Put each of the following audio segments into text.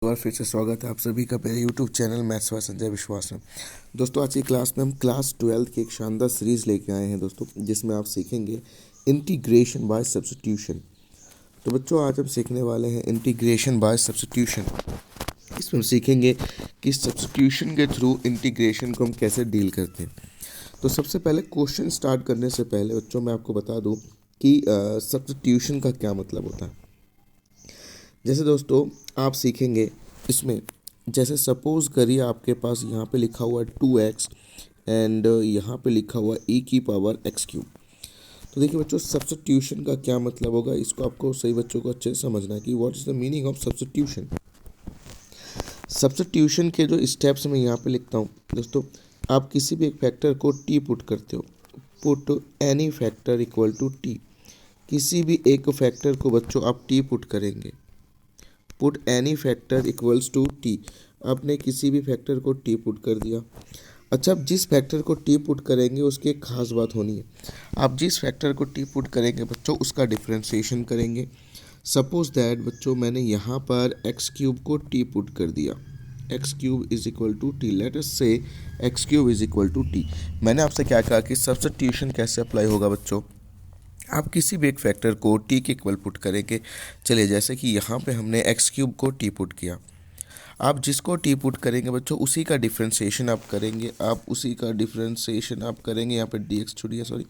एक बार फिर से स्वागत है आप सभी का मेरे YouTube channel maths by Sanjay विश्वास में। दोस्तों आज की क्लास में हम क्लास 12 की एक शानदार सीरीज़ लेके आए हैं दोस्तों, जिसमें आप सीखेंगे इंटीग्रेशन बाय सब्स्टिट्यूशन। तो बच्चों आज हम सीखने वाले हैं इंटीग्रेशन बाय सब्स्टिट्यूशन। इसमें हम सीखेंगे कि सब्स्टिट्यूशन के थ्रू इंटीग्रेशन को हम कैसे डील करते हैं। तो सबसे पहले क्वेश्चन स्टार्ट करने से पहले बच्चों मैं आपको बता दूँ कि सब्स्टिट्यूशन का क्या मतलब होता है। जैसे दोस्तों आप सीखेंगे इसमें, जैसे सपोज़ करिए आपके पास यहाँ पे लिखा हुआ है 2x एंड यहाँ पे लिखा हुआ है e⁻x³। तो देखिए बच्चों सब्स्टिट्यूशन का क्या मतलब होगा, इसको आपको सही बच्चों को अच्छे से समझना है कि what is the meaning of substitution. Substitution के जो स्टेप्स मैं यहाँ पे लिखता हूँ दोस्तों, आप किसी भी एक फैक्टर को t पुट करते हो, put any factor equal to t। किसी भी एक फैक्टर को बच्चों आप t पुट करेंगे, put any factor equals to T. आपने किसी भी फैक्टर को टी पुट कर दिया। अच्छा, अब जिस फैक्टर को टी पुट करेंगे उसकी एक खास बात होनी है। आप जिस फैक्टर को टी पुट करेंगे बच्चों उसका डिफ्रेंशिएशन करेंगे। सपोज दैट बच्चों मैंने यहाँ पर x³ को टी पुट कर दिया, x³ is equal to T. Let us say x³ is equal to T. मैंने आपसे क्या कहा कि सब्स्टिट्यूशन कैसे अप्लाई होगा बच्चों, आप किसी भी एक फैक्टर को t के इक्वल पुट करेंगे। चलिए जैसे कि यहाँ पे हमने x³ को t पुट किया, आप जिसको t पुट करेंगे बच्चों उसी का डिफ्रेंशिएशन आप करेंगे, यहाँ पे dx छुड़िए सॉरी।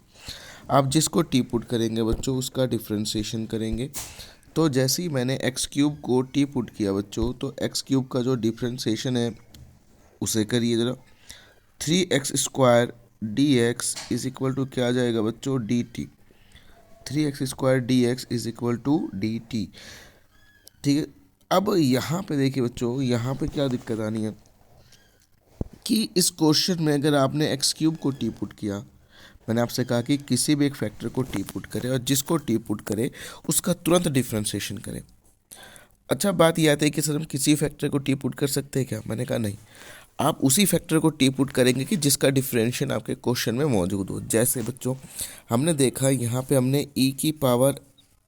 आप जिसको t पुट करेंगे बच्चों उसका डिफ्रेंशिएशन करेंगे। तो जैसे ही मैंने x³ को t पुट किया बच्चों, तो x³ का जो डिफ्रेंशिएशन है उसे करिए ज़रा। 3x² dx is equal to क्या आ जाएगा बच्चों, dt। 3x² dx is equal to dt। ठीक है, अब यहाँ पे देखिए बच्चों, यहाँ पे क्या दिक्कत आनी है कि इस क्वेश्चन में अगर आपने x³ को t पुट किया, मैंने आपसे कहा कि किसी भी एक फैक्टर को t पुट करे और जिसको t पुट करे उसका तुरंत डिफ्रेंशिएशन करें। अच्छा, बात यह आती है कि सर हम किसी फैक्टर को t पुट कर सकते हैं क्या, मैंने कहा नहीं, आप उसी फैक्टर को टी पुट करेंगे कि जिसका डिफरेंशिएशन आपके क्वेश्चन में मौजूद हो। जैसे बच्चों हमने देखा यहाँ पे हमने e⁻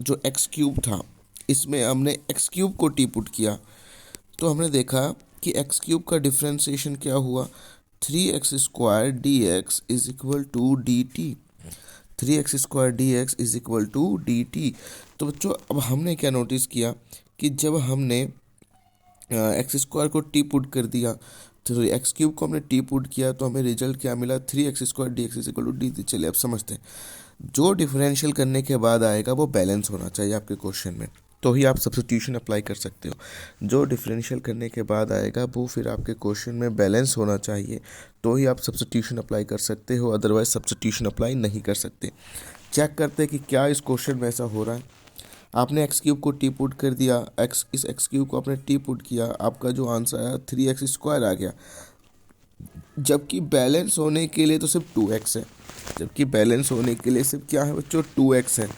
जो x³ था, इसमें हमने x³ को टी पुट किया, तो हमने देखा कि x³ का डिफरेंशिएशन क्या हुआ, 3x² dx is equal to dt। 3x² dx is equal to dt। तो बच्चों अब हमने क्या नोटिस किया कि जब हमने x² को टी पुट कर दिया, तो x³ को हमने टी पुट किया, तो हमें रिजल्ट क्या मिला, 3x² dx is equal to D. चलिए अब समझते हैं, जो डिफरेंशियल करने के बाद आएगा वो बैलेंस होना चाहिए आपके क्वेश्चन में, तो ही आप सब्स्टिट्यूशन अप्लाई कर सकते हो। जो डिफरेंशियल करने के बाद आएगा वो फिर आपके क्वेश्चन में बैलेंस होना चाहिए, तो ही आप सब्स्टिट्यूशन अप्लाई कर सकते हो, अदरवाइज सब्स्टिट्यूशन अप्लाई नहीं कर सकते। चेक करते हैं कि क्या इस क्वेश्चन में ऐसा हो रहा है। आपने x³ को t पुट कर दिया, इस x³ को आपने t पुट किया, आपका जो आंसर आया 3x² आ गया, जबकि बैलेंस होने के लिए तो सिर्फ 2x है, जबकि बैलेंस होने के लिए सिर्फ क्या है बच्चों, 2x है,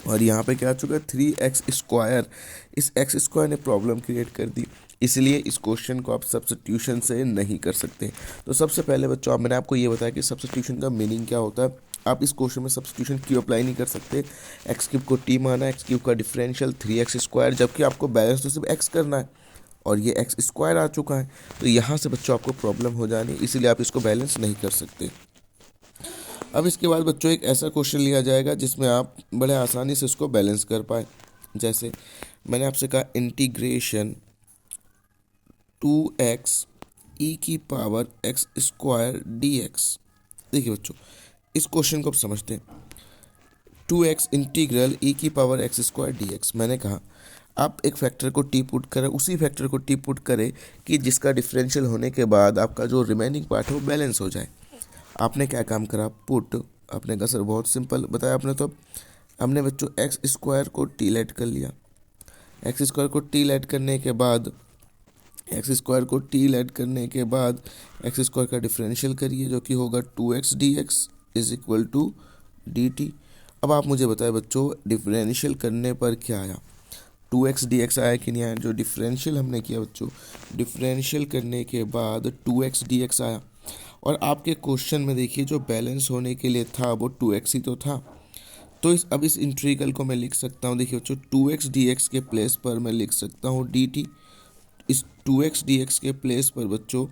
और यहाँ पे क्या आ चुका है 3x²। इस x² ने प्रॉब्लम क्रिएट कर दी, इसलिए इस क्वेश्चन को आप सब्स्टिट्यूशन से नहीं कर सकते। तो सबसे पहले बच्चों मैंने आपको ये बताया कि सब्स्टिट्यूशन का मीनिंग क्या होता है। आप इस क्वेश्चन में सब्स्टिट्यूशन क्यों अप्लाई नहीं कर सकते, x³ को t माना, x³ का डिफरेंशियल 3x², जबकि आपको बैलेंस तो सिर्फ x करना है और ये x² आ चुका है, तो यहाँ से बच्चों आपको प्रॉब्लम हो जानी, इसीलिए आप इसको बैलेंस नहीं कर सकते। अब इसके बाद बच्चों एक ऐसा क्वेश्चन लिया जाएगा जिसमें आप बड़े आसानी से इसको बैलेंस कर पाए। जैसे मैंने आपसे कहा इंटीग्रेशन 2x e⁻x² dx। देखिए बच्चों इस क्वेश्चन को आप समझते हैं, 2x इंटीग्रल e⁻x² dx। मैंने कहा आप एक फैक्टर को टी पुट करें, उसी फैक्टर को टी पुट करें कि जिसका डिफरेंशियल होने के बाद आपका जो रिमेनिंग पार्ट है वो बैलेंस हो जाए। आपने क्या काम करा, पुट, आपने कहा सर बहुत सिंपल बताया आपने, तो हमने बच्चों x² को टी लेट कर लिया, x² को टी लेट करने के बाद x² का डिफरेंशियल करिए जो कि होगा 2x dx is equal to dt। अब आप मुझे बताएं बच्चों डिफरेंशियल करने पर क्या आया, 2x dx आया कि नहीं आया। जो डिफरेंशियल हमने किया बच्चों, डिफरेंशियल करने के बाद 2x dx आया, और आपके क्वेश्चन में देखिए जो बैलेंस होने के लिए था वो 2x ही तो था, तो अब इस इंटीग्रल को मैं लिख सकता हूँ, देखिए बच्चों 2x dx के प्लेस पर मैं लिख सकता हूँ dt। इस 2x dx के प्लेस पर बच्चों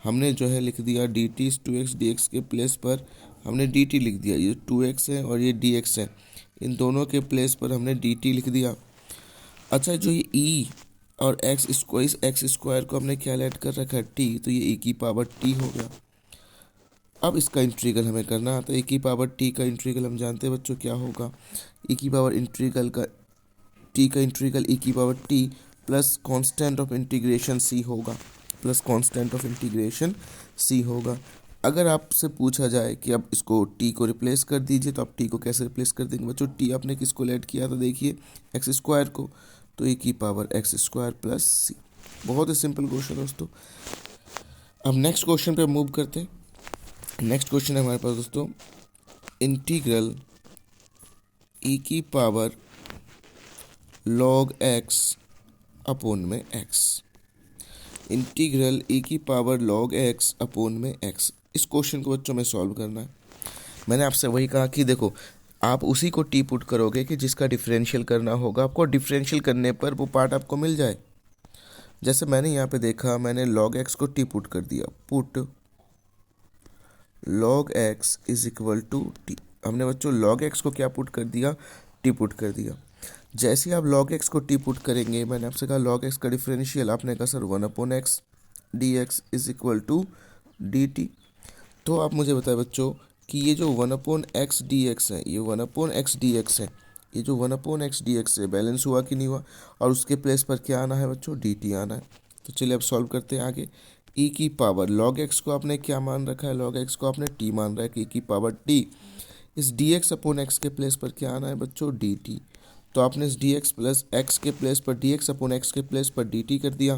हमने जो है लिख दिया dt, इस 2x dx के प्लेस पर हमने dt लिख दिया। ये 2x है और ये dx है, इन दोनों के प्लेस पर हमने dt लिख दिया। अच्छा, जो ये e और x स्क्वायर, इस x स्क्वायर को हमने क्या ऐड कर रखा है t, तो ये e की पावर t हो गया। अब इसका इंटीग्रल हमें करना आता है। e की पावर t का इंटीग्रल हम जानते हैं बच्चों क्या होगा, e की पावर इंटीग्रल का t का इंटीग्रल e की power t plus constant of integration c होगा, plus constant of integration c होगा। अगर आपसे पूछा जाए कि अब इसको t को रिप्लेस कर दीजिए, तो आप t को कैसे रिप्लेस कर देंगे बच्चों? t आपने किसको ऐड किया था? देखिए एक्स स्क्वायर को, तो e की पावर एक्स स्क्वायर प्लस सी। बहुत ही सिंपल क्वेश्चन दोस्तों। अब नेक्स्ट क्वेश्चन पे मूव करते हैं। नेक्स्ट क्वेश्चन है हमारे पास दोस्तों, इंटीग्रल e की पावर log x अपोन में x, इंटीग्रल e की पावर log x अपोन में x। इस क्वेश्चन को बच्चों में सॉल्व करना है। मैंने आपसे वही कहा कि देखो, आप उसी को टी पुट करोगे कि जिसका डिफरेंशियल करना होगा। आपको डिफरेंशियल करने पर वो पार्ट आपको मिल जाए। जैसे मैंने यहाँ पे देखा, मैंने log x को टी पुट कर दिया, put log x is equal to T. हमने बच्चों log x को क्या पुट कर दिया? टी पुट कर दिया। जैसे ही आप log x को टी पुट करेंगे, मैंने आपसे कहा log x का डिफरेंशियल, आपने कहा sir 1/x dx is equal to dt। तो आप मुझे बताएं बच्चों कि ये जो 1/x dx है, ये 1/x dx है, ये जो 1/x dx है, बैलेंस हुआ कि नहीं हुआ? और उसके प्लेस पर क्या आना है बच्चों? dt आना है। तो चलिए अब सॉल्व करते हैं आगे। e की पावर log x को आपने क्या मान रखा है? log x को आपने t मान रहा है कि e की पावर t। इस dx अपॉन x के प्लेस पर क्या आना है बच्चों? dt। तो आपने इस dx प्लस x के प्लेस पर dx अपॉन x के प्लेस पर dt कर दिया।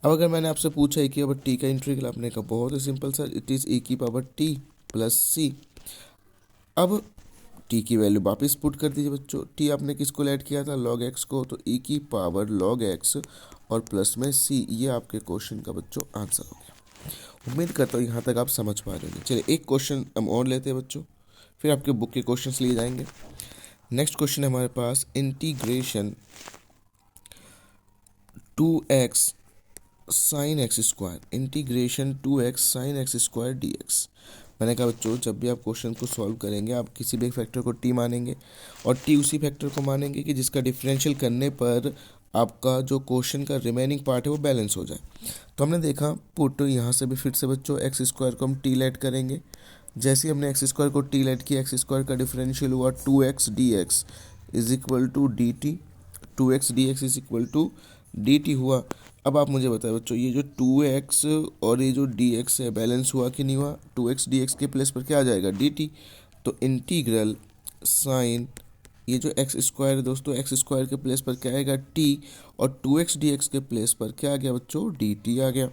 अब अगर मैंने आपसे पूछा है कि अब t का इंटीग्रल, आपने कहा बहुत ही simple sir, it is e की पावर t प्लस c। अब t की वैल्यू वापस पुट कर दीजिए बच्चों। t आपने किसको ऐड किया था? log x को, तो e की पावर log x और प्लस में c। ये आपके क्वेश्चन का बच्चों आंसर हो गया। उम्मीद करता हूँ यहाँ तक आप समझ पा रहे हैं। चलिए एक क्वेश्चन हम और लेते हैं बच्चों, फिर आपके बुक के क्वेश्चंस लिए जाएंगे। नेक्स्ट क्वेश्चन है हमारे पास, integration 2x sine X square, integration 2x sine X square dx। मैंने कहा बच्चों, जब भी आप क्वेश्चन को सॉल्व करेंगे, आप किसी भी फैक्टर को t मानेंगे और t उसी फैक्टर को मानेंगे कि जिसका डिफरेंशियल करने पर आपका जो क्वेश्चन का रिमेनिंग पार्ट है वो बैलेंस हो जाए। तो हमने देखा पुट, यहाँ से भी फिर से बच्चों एक्स स्क्वायर को हम t लेट करेंगे। जैसे ही हमने एक्स स्क्वायर को t लेट किया, एक्स स्क्वायर का डिफरेंशियल हुआ 2x dx is equal to dt, 2x dx is equal to dt हुआ। अब आप मुझे बताएं बच्चों, ये जो 2x और ये जो dx है, बैलेंस हुआ कि नहीं हुआ? 2x dx के प्लेस पर क्या आ जाएगा? dt। तो इंटीग्रल साइन, ये जो एक्स स्क्वायर है दोस्तों, एक्स स्क्वायर के प्लेस पर क्या आएगा? t, और 2x dx के प्लेस पर क्या आ गया बच्चों? dt आ गया।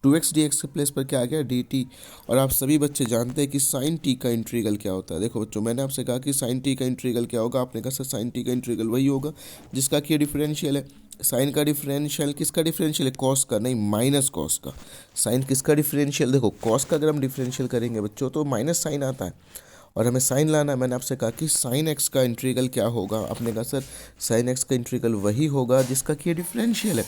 2x dx के प्लेस पर क्या आ गया? dt। और आप सभी बच्चे जानते हैं कि साइन t का इंटीग्रल क्या होता है। देखो बच्चों, मैंने आपसे कहा कि साइन t का इंटीग्रल क्या होगा, आपने कहा सर साइन t का इंटीग्रल वही होगा जिसका कि डिफरेंशियल है। साइन का डिफरेंशियल किसका डिफरेंशियल है? कॉस का, नहीं माइनस कॉस का। साइन किसका डिफरेंशियल? देखो कॉस का अगर हम डिफरेंशियल करेंगे बच्चों तो माइनस साइन आता है, और हमें साइन लाना है। मैंने आपसे कहा कि साइन एक्स का इंटीग्रल क्या होगा, आपने कहा सर साइन एक्स का इंटीग्रल वही होगा जिसका कि डिफरेंशियल है।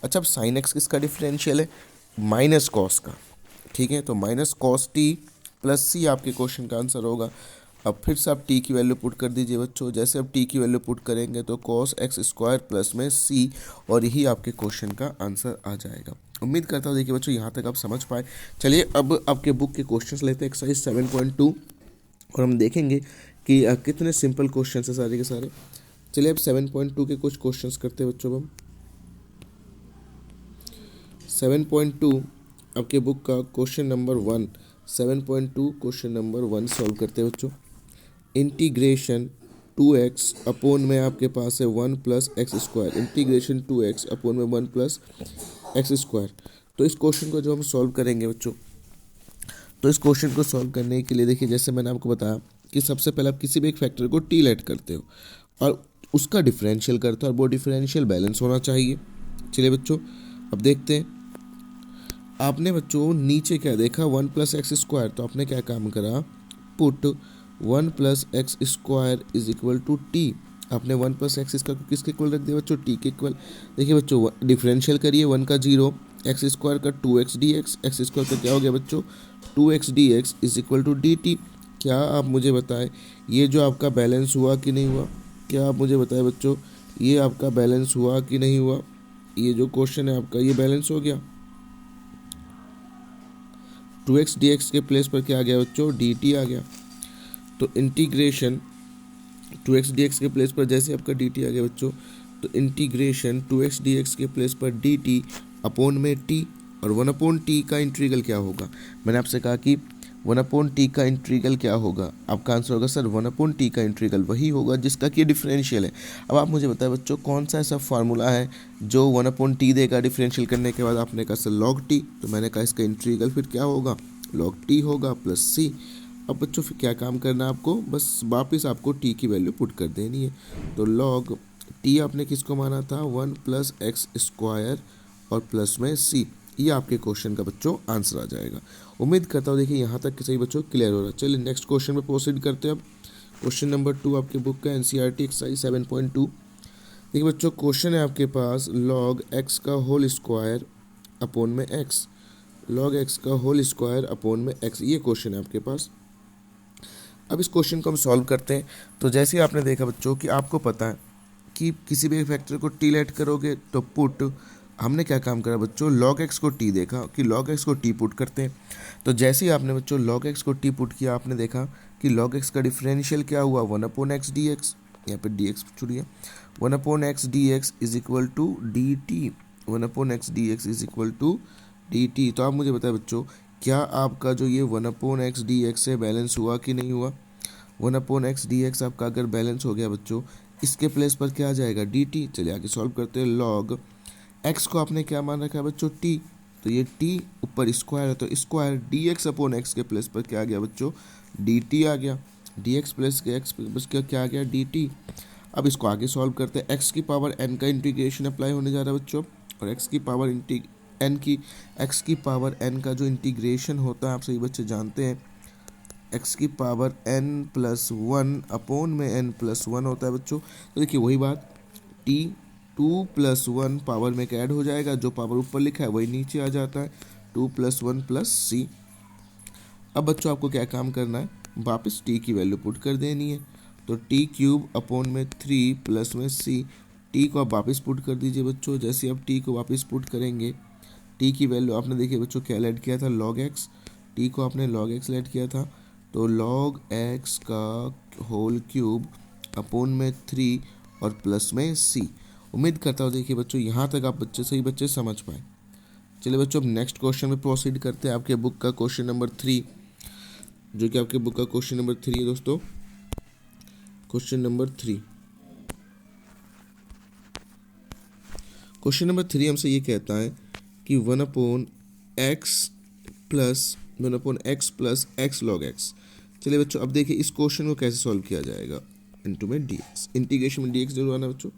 अच्छा, अब साइन एक्स किसका डिफरेंशियल है? माइनस कॉस का। ठीक है, तो माइनस कॉस टी प्लस सी आपके क्वेश्चन का आंसर होगा। अब फिर से आप टी की वैल्यू पुट कर दीजिए बच्चों। जैसे अब टी की वैल्यू पुट करेंगे तो कॉस एक्स स्क्वायर प्लस में सी, और यही आपके क्वेश्चन का आंसर आ जाएगा। उम्मीद करता हूँ देखिए बच्चों यहाँ तक आप समझ पाए। चलिए अब आपके बुक के क्वेश्चंस लेते हैं, एक्सरसाइज 7.2, और हम देखेंगे कि कितने सिंपल क्वेश्चन है सारे के सारे। चलिए अब 7.2 के कुछ क्वेश्चंस करते हैं बच्चों। हम 7.2 आपके बुक का question number 1, 7.2 question number 1 solve करते हैं बच्चों। इंटीग्रेशन 2x अपोन में आपके पास है 1 plus X square, integration 2x upon में 1 प्लस एक्स स्क्वायर। तो इस क्वेश्चन को जो हम सॉल्व करेंगे बच्चों, तो इस क्वेश्चन को सॉल्व करने के लिए देखिए, जैसे मैंने आपको बताया कि सबसे पहले आप किसी भी एक फैक्टर को टी लेट करते हो और उसका डिफरेंशियल करते हो, और वो डिफरेंशियल बैलेंस होना चाहिए। चलिए बच्चों अब देखते हैं। आपने बच्चों नीचे क्या देखा? 1 प्लस एक्स स्क्वायर, तो आपने क्या काम करा? Put 1 plus X square is equal to T. आपने 1 + x इसका किसके इक्वल रख दिया बच्चों, टी के इक्वल। देखिए बच्चों डिफरेंशियल करिए, 1 का 0, एक्स स्क्वायर का 2x dx, एक्स स्क्वायर का क्या हो गया बच्चों 2x dx is equal to dt। क्या आप मुझे बताएं ये जो आपका बैलेंस हुआ कि नहीं हुआ, क्या आप मुझे बताएं बच्चों ये आपका बैलेंस हुआ कि नहीं हुआ, ये जो क्वेश्चन है आपका ये बैलेंस हो गया। 2x dx के प्लेस पर क्या आ गया बच्चों, dt आ गया। तो इंटीग्रेशन 2x dx के प्लेस पर जैसे आपका dt आ गया बच्चों, तो इंटीग्रेशन 2x dx के प्लेस पर dt अपॉन में t, और 1/t का इंटीग्रल क्या होगा। मैंने आपसे कहा कि 1/t का इंटीग्रल क्या होगा, आपका आंसर होगा सर 1/t का इंटीग्रल वही होगा जिसका कि डिफरेंशियल है। अब आप मुझे बताएं बच्चों कौन सा ऐसा फार्मूला है जो 1/t देगा डिफरेंशियल करने के बाद। आपने कहा सर log t, तो मैंने कहा इसका इंटीग्रल फिर क्या होगा log t होगा प्लस c। अब बच्चों फिर क्या काम करना है आपको, बस वापस आपको टी की वैल्यू पुट कर देनी है। तो लॉग टी आपने किसको माना था 1 + x² और प्लस में सी, ये आपके क्वेश्चन का बच्चों आंसर आ जाएगा। उम्मीद करता हूँ देखिए यहाँ तक सही बच्चों क्लियर हो रहा है। चलिए नेक्स्ट क्वेश्चन पे प्रोसीड करते हैं। अब क्वेश्चन नंबर 2 आपके बुक का NCERT एक्सरसाइज 7.2। देखिए बच्चों क्वेश्चन है आपके पास log x का होल स्क्वायर अपॉन में x, log x का होल स्क्वायर अपॉन में x, ये क्वेश्चन है आपके पास। अब इस क्वेश्चन को हम सॉल्व करते हैं। तो जैसे ही आपने देखा बच्चों कि आपको पता है कि किसी भी फैक्टर को टी लेट करोगे तो पुट, हमने क्या काम करा बच्चों log x को टी देखा कि log x को टी पुट करते हैं। तो जैसे ही आपने बच्चों log x को टी पुट किया आपने देखा कि log x का डिफरेंशियल क्या हुआ 1/x dx, यहाँ पे dx छुड़िए 1/x dx is equal to D T, 1/x dx is equal to D T. तो आप मुझे बताएं बच्चों क्या आपका जो ये 1/x dx से बैलेंस हुआ कि नहीं हुआ। 1/x dx आपका अगर बैलेंस हो गया बच्चों, इसके प्लेस पर क्या आ जाएगा dt। चलिए आगे सॉल्व करते हैं। log x को आपने क्या मान रखा है बच्चों t, तो ये t ऊपर स्क्वायर है तो स्क्वायर dx/x के प्लेस पर क्या आ गया बच्चों dt आ गया, dx प्लस के x प्लस क्या आ गया dt। अब इसको आगे सॉल्व करते हैं। x की पावर n का इंटीग्रेशन अप्लाई होने जा रहा है बच्चों, और x की पावर n का जो इंटीग्रेशन होता है आप सही बच्चे जानते हैं x की पावर n+1 अपॉन में n+1 होता है बच्चों। तो देखिए वही बात t 2+1 पावर में ऐड हो जाएगा, जो पावर ऊपर लिखा है वही नीचे आ जाता है 2+1 + c। अब बच्चों आपको क्या काम करना है, वापस t की वैल्यू पुट कर देनी है। तो t³ अपॉन में 3 प्लस में c, t को आप वापस पुट कर दीजिए बच्चों। जैसे आप t को वापस पुट करेंगे, t की वैल्यू आपने देखिए बच्चों क्या ऐड किया था log x, t को आपने log x ऐड किया था, तो log x का होल क्यूब अपॉन में 3 और प्लस में c। उम्मीद करता हूँ देखिए बच्चों यहाँ तक आप सही बच्चे समझ पाए। चलिए बच्चों अब नेक्स्ट क्वेश्चन में प्रोसीड करते हैं। आपके बुक का क्वेश्चन नंबर 3, जो कि आपके बुक का क्वेश्चन नंबर 3 है दोस्तों। क्वेश्चन नंबर 3, क्वेश्चन नंबर 3 हमसे ये कहता है कि 1/x log x। चलिए बच्चों अब देखिए इस क्वेश्चन को कैसे सॉल्व किया जाएगा। इनटू में dx, इंटीग्रेशन में dx जरूर आना बच्चों।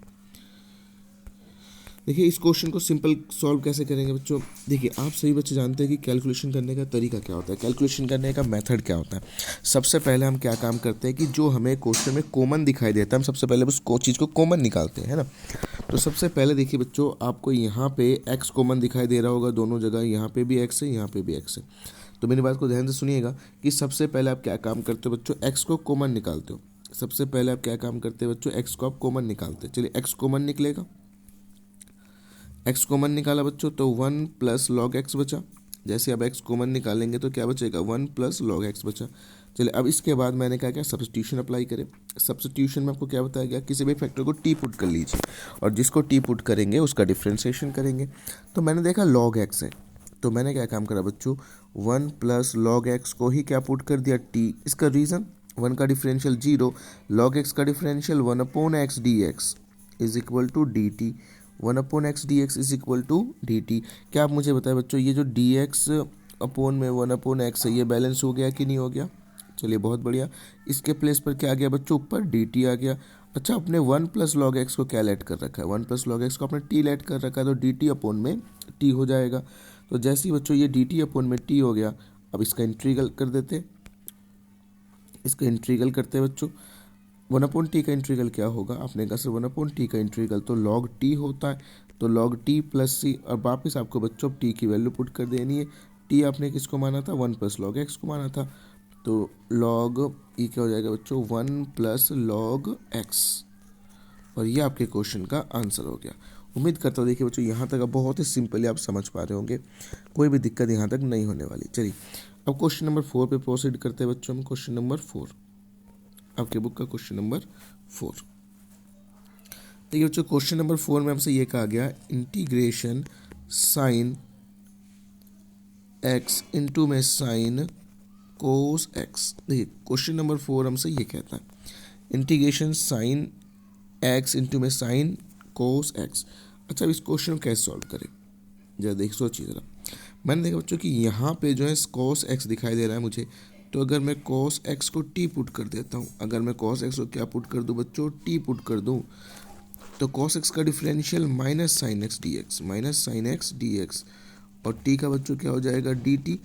देखिए इस क्वेश्चन को सिंपल सॉल्व कैसे करेंगे बच्चों, देखिए आप सही बच्चे जानते हैं कि कैलकुलेशन करने का तरीका क्या होता है, कैलकुलेशन करने का मेथड क्या होता है। सबसे पहले हम क्या काम करते हैं कि जो हमें क्वेश्चन में कॉमन दिखाई देता है हम सबसे पहले उस चीज़ को कॉमन निकालते हैं, है ना। तो सबसे पहले देखिए बच्चों आपको यहाँ पे x कॉमन दिखाई दे रहा होगा दोनों जगह, यहाँ पे भी x है यहाँ पे भी x है। तो मेरी बात को ध्यान से सुनिएगा कि सबसे पहले आप क्या काम करते हो बच्चों, x को कॉमन निकालते हो। सबसे पहले आप क्या काम करते हैं बच्चों, x को आप कॉमन निकालते हैं। चलिए x कॉमन निकलेगा, x कॉमन निकाला बच्चों तो 1 + log x बचा। जैसे अब x कॉमन निकालेंगे तो क्या बचेगा 1 + log x बचा। चलिए अब इसके बाद मैंने कहा क्या सब्स्टिट्यूशन अप्लाई करें। सब्स्टिट्यूशन में आपको क्या बताया गया, किसी भी फैक्टर को t पुट कर लीजिए और जिसको t पुट करेंगे उसका डिफ्रेंशिएशन करेंगे। तो मैंने देखा log x है, तो मैंने क्या काम करा बच्चों 1 + log x को ही क्या पुट कर दिया t। इसका रीज़न 1 का डिफरेंशियल 0, log x का differential 1/x dx is equal to D T, 1/x dx is equal to D T. क्या आप मुझे बताएं बच्चों ये जो dx अपॉन में 1/x है ये बैलेंस हो गया कि नहीं हो गया। चलिए बहुत बढ़िया, इसके प्लेस पर क्या आ गया बच्चों ऊपर dt आ गया। अच्छा अपने 1 + log x को क्या लेट कर रखा है, 1 + log x को आपने t लेट कर रखा है, तो dt अपॉन में t हो जाएगा। तो जैसे ही बच्चों ये dt अपॉन में t हो गया, अब इसका इंटीग्रल कर देते, इसका इंटीग्रल करते हैं बच्चों। 1/t का इंटीग्रल क्या होगा, आपने कहा सर 1/t का इंटीग्रल तो log t होता है, तो log t प्लस सी, और वापस आपको बच्चों t की वैल्यू पुट कर देनी है। t आपने किसको माना था, 1 + log x को माना था, तो log ये क्या हो जाएगा बच्चों, 1 + log x, और ये आपके क्वेश्चन का आंसर हो गया। उम्मीद करता हूँ देखिए बच्चों यहाँ तक अब बहुत ही सिंपली आप समझ पा रहे होंगे, कोई भी दिक्कत यहाँ तक नहीं होने वाली। चलिए अब क्वेश्चन नंबर 4 पे प्रोसीड करते हैं बच्चों हम। क्वेश्चन नंबर 4, आपके बुक का क्वेश्चन नंबर 4। देखिए बच्चों क्वेश्चन नंबर 4 में हमसे ये कहा गया इंटीग्रेशन साइन x इंटू में साइन कोस x। देखिए क्वेश्चन नंबर 4 हमसे ये कहता है इंटीग्रेशन साइन x इंटू में साइन कोस x। अच्छा अब इस क्वेश्चन को कैसे सॉल्व करें, जरा देख सोचिए जरा। मैंने देखा बच्चों कि यहाँ पे जो है कोस x दिखाई दे रहा है मुझे, तो अगर मैं कोस x को t पुट कर देता हूँ, अगर मैं कोस x को क्या पुट कर दूँ बच्चों, t पुट कर दूँ, तो कोस x का differential minus sine x D x, minus sine x D x, और t का बच्चों क्या हो जाएगा dt,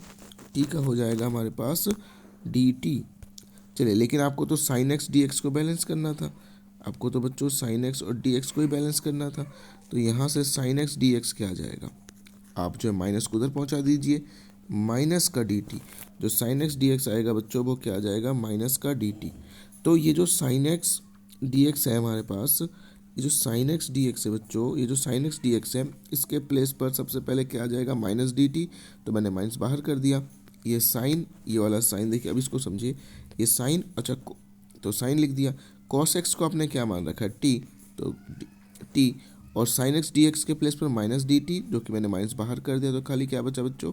t का हो जाएगा हमारे पास dt। चलिए लेकिन आपको तो साइन एक्स डी एक्स को बैलेंस करना था, आपको तो बच्चों साइन एक्स और डी एक्स को ही बैलेंस करना था, तो यहाँ से साइन एक्स डी एक्स क्या आ जाएगा, आप जो है माइनस को उधर पहुँचा दीजिए, माइनस का डी टी, जो साइन एक्स डी एक्स आएगा बच्चों वो क्या आ जाएगा, माइनस का डी टी। तो ये जो साइन एक्स डी एक्स है हमारे पास, ये जो साइन एक्स डी एक्स है बच्चों, ये जो साइन एक्स डी एक्स है इसके प्लेस पर सबसे पहले क्या आ जाएगा, माइनस डी टी, तो मैंने माइनस बाहर कर दिया, ये साइन, ये वाला साइन, देखिए अब इसको समझिए, ये साइन, अच्छा तो साइन लिख दिया, कॉस एक्स को आपने क्या मान रखा है टी, तो टी, और साइन एक्स डी एक्स के प्लेस पर माइनस डी टी, जो कि मैंने माइनस बाहर कर दिया, तो खाली क्या बचा बच्चों,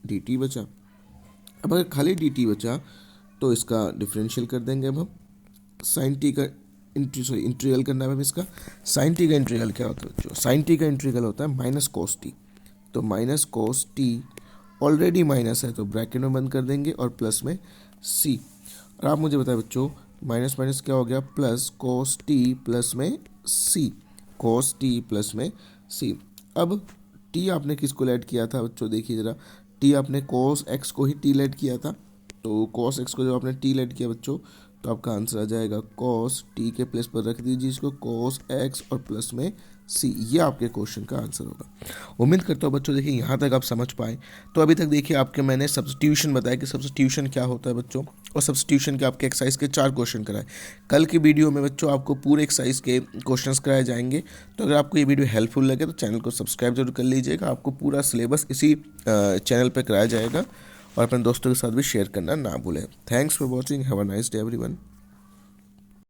डी टी बचा। अब अगर खाली डी टी बचा तो इसका डिफरेंशियल कर देंगे अब हम, साइन टी का इंटीग्रल करना है हमें इसका। साइन टी का इंटीग्रल क्या होता है बच्चों, साइन टी का इंटीग्रल होता है माइनस कोस टी, तो minus cos t already minus है तो ब्रैकेट में बंद कर देंगे और प्लस में सी, और आप मुझे बताएं बच्चों माइनस माइनस क्या हो गया, प्लस कोस टी प्लस में सी, कोस टी प्लस में सी। अब टी आपने किसको ऐड किया था बच्चों, देखिए ज़रा, टी आपने कोस एक्स को ही टी ऐड किया था, तो कोस एक्स को जब आपने टी ऐड किया बच्चों तो आपका आंसर आ जाएगा कोस टी के प्लेस पर रख दीजिए इसको कोस एक्स और प्लस में सी, ये आपके क्वेश्चन का आंसर होगा। उम्मीद करता हूँ बच्चों देखिए यहाँ तक आप समझ पाए। तो अभी तक देखिए आपके मैंने सब्स्टिट्यूशन बताया कि सब्स्टिट्यूशन क्या होता है बच्चों, और सब्स्टिट्यूशन के आपके एक्सरसाइज के 4 क्वेश्चन कराए। कल की वीडियो में बच्चों आपको पूरे एक्सरसाइज के क्वेश्चंस कराए जाएंगे। तो अगर आपको ये वीडियो हेल्पफुल लगे तो चैनल को सब्सक्राइब जरूर कर लीजिएगा, आपको पूरा सिलेबस इसी चैनल पर कराया जाएगा, और अपने दोस्तों के साथ भी शेयर करना ना भूलें। Thanks for watching, have a nice day everyone.